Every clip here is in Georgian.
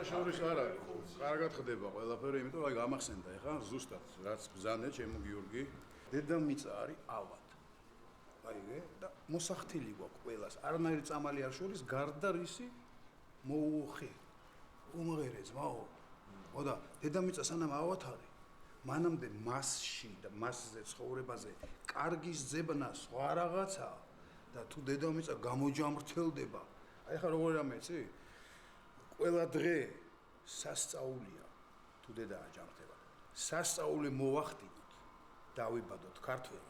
შორის არა, კარგად ხდება ყველაფერი, იმიტომ რომ აი გამახსენდა ეხლა ზუსტად რაც ბზანე ჩემო გიორგი, დედამიწა არის ავად. აიგე და მოსახთილი გვაქვს ყველას. არანაირი წამალი არ შორის გარდა რისი მოუხე. უმღერე ძმაო. ხოდა დედამიწა სანამ ავად არის, მანამდე მასში და მასზე ცხოვრებაზე კარგის ძებნა სხვა რაღაცაა და თუ დედამიწა გამოჯამრთელდება, აი ხა როგორ ამეცი? ყველა დღე სასწაულია თუ დედა აჯამრთება. სასწაული მოვახდინოთ, დავიბადოთ ქართველად.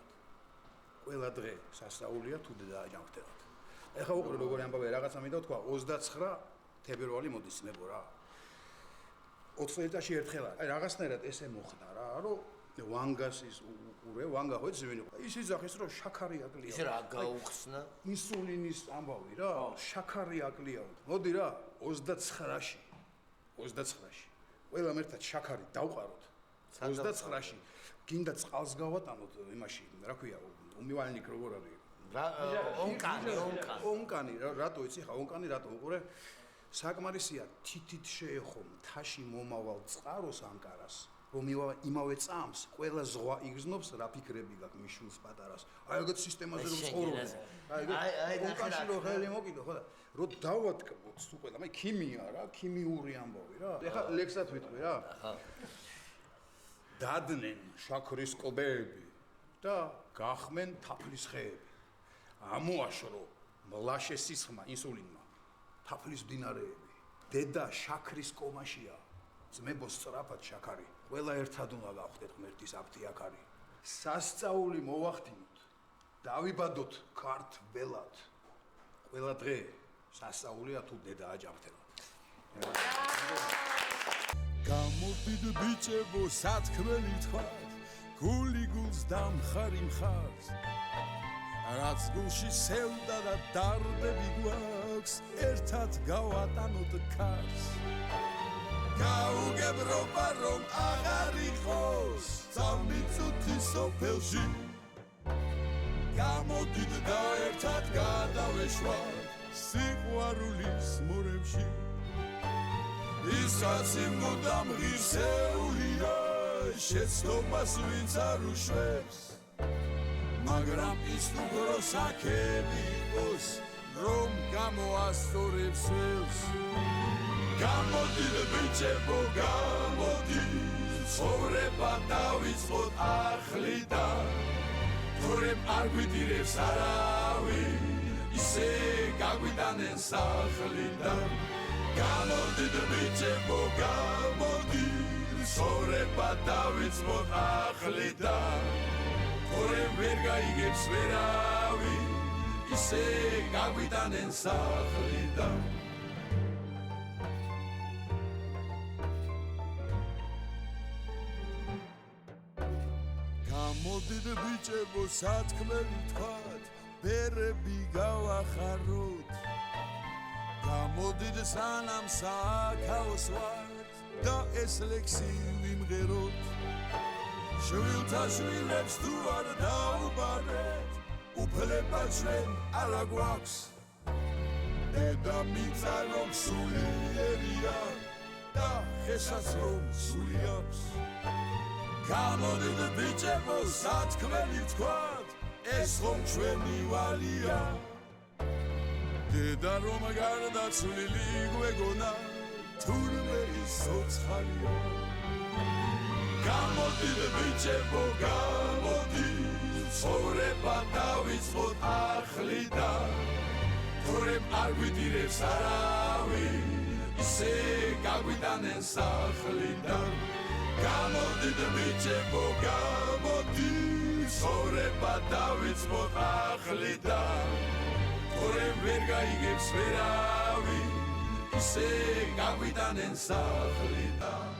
ყველა დღე სასწაულია თუ დედა აჯამრთება. ეხლა უყურე როგორი ამბავია, რაღაცა მინდა თქვა 29 თებერვალი მოდის ნებო რა. 20 წელიწადში ერთხელ არის. აი რაღაცნაირად ესე მოხდა რა, რომ ვანგასის უყურე, ვანგა ხო იცი ვინ იყო? ის იძახის რომ შაქარი აკლია. ისე რა გაუხსნა? ინსულინის ამბავი რა, შაქარი აკლია. მოდი რა, 29-ში. 29-ში. ყველამ ერთად შაქარი დავყაროთ. 29-ში. გინდა წყალს გავატანოთ იმაში, რა ქვია, უმივალნიკ როგორ არის? ონკანი, რატო იცი ხა, ონკანი რატო უყურე? საკმარისია თითით შეეხო მთაში მომავალ წყაროს ანკარას, რომ იმავე წამს ყველა ზღვა იგრძნობს რა ფიქრები გაქვს მიშვილს პატარას. აი ეგეთ სისტემაზე რომ ცხოვრობენ. აი ონკანში რო ხელი მოკიდო, ხო და რო დავატკბოთ თუ ყველა, მე ქიმია რა, ქიმიური ამბავი რა. ეხლა ლექსად ვიტყვი რა. ახლა დადნენ შაქრის კლდეები და გახმენ თაფლის ხეები. ამოაშრო მლაშე სისხმა ინსულინმა. თაფლის მდინარეები. დედა შაქრის კომაშია. ძმებო სწრაფად შაქარი. ყველა ერთად უნდა გავხდეთ ღმერთის აფთიაქარი. სასწაული მოვახდინოთ. დავიბადოთ ქართველად. ყველა დღე სასწაულია თუ დედა აჯამრთება. გამოდიდ ბიჭებო სათქმელი თქვათ, გული გულს დამხარი მხარს. რაც გულში სევდა და დარდები გვაქვს, ერთად გავატანოთ ქარს. გაუგებრობა რომ აღარ იყოს, წამიწუთი სოფელში. გამოდიდ და ერთად გადავეშვათ, სიყვარულის მორევში. ისაც მუდამ ღირსეულია, შეცდომას ვინც არ უშვებს. მაგრამ ის უგრო საქები იყოს, რომ გამოასწორებს ველს. გამოდიდ ბიჭებო, გამოდიდ, ცხოვრება დავიწყოთ ახლიდან. თორემ არ გვიდირებს არავინ, ისე გაგვიტანენ სახლიდან. გამოდიდ ბიჭებო, გამოდიდ, ცხოვრება დავიწყოთ ახლიდან. თორემ ვერ გაიგებს ვერავინ, ისე გაგვიტანენ სახლიდან. გამოდიდ ბიჭებო, სათქმელი თქვათ, ბერები გავახაროთ. გამოდიდ სანამ საქაოს ვართ და ეს ლექსი ვიმღეროთ. შვილთა შვილებს თუ არ დაუბარეთ, უფლება ჩვენ არა გვაქვს. დედამიწა რომ სულიერია და ხესაც რომ სული აქვს. გამოდიდ ბიჭებო, სათქმელი თქვათ, ეს ხომ ჩვენი ვალია. დედა რომ გარდაცვლილი გვეგონა, თურმე ის ცოცხალია. გამოდიდ ბიჭებო, გამოდიდ, ცხოვრება დავიწყოთ ახლიდან. თორემ არ გვიდირებს არავინ, ისე გაგვიტანენ სახლიდან. გამოდიდ ბიჭებო, გამოდიდ, ცხოვრება დავიწყოთ ახლიდან. თორემ ვერ გაიგებს ვერავინ, ისე გაგვიტანენ სახლიდან.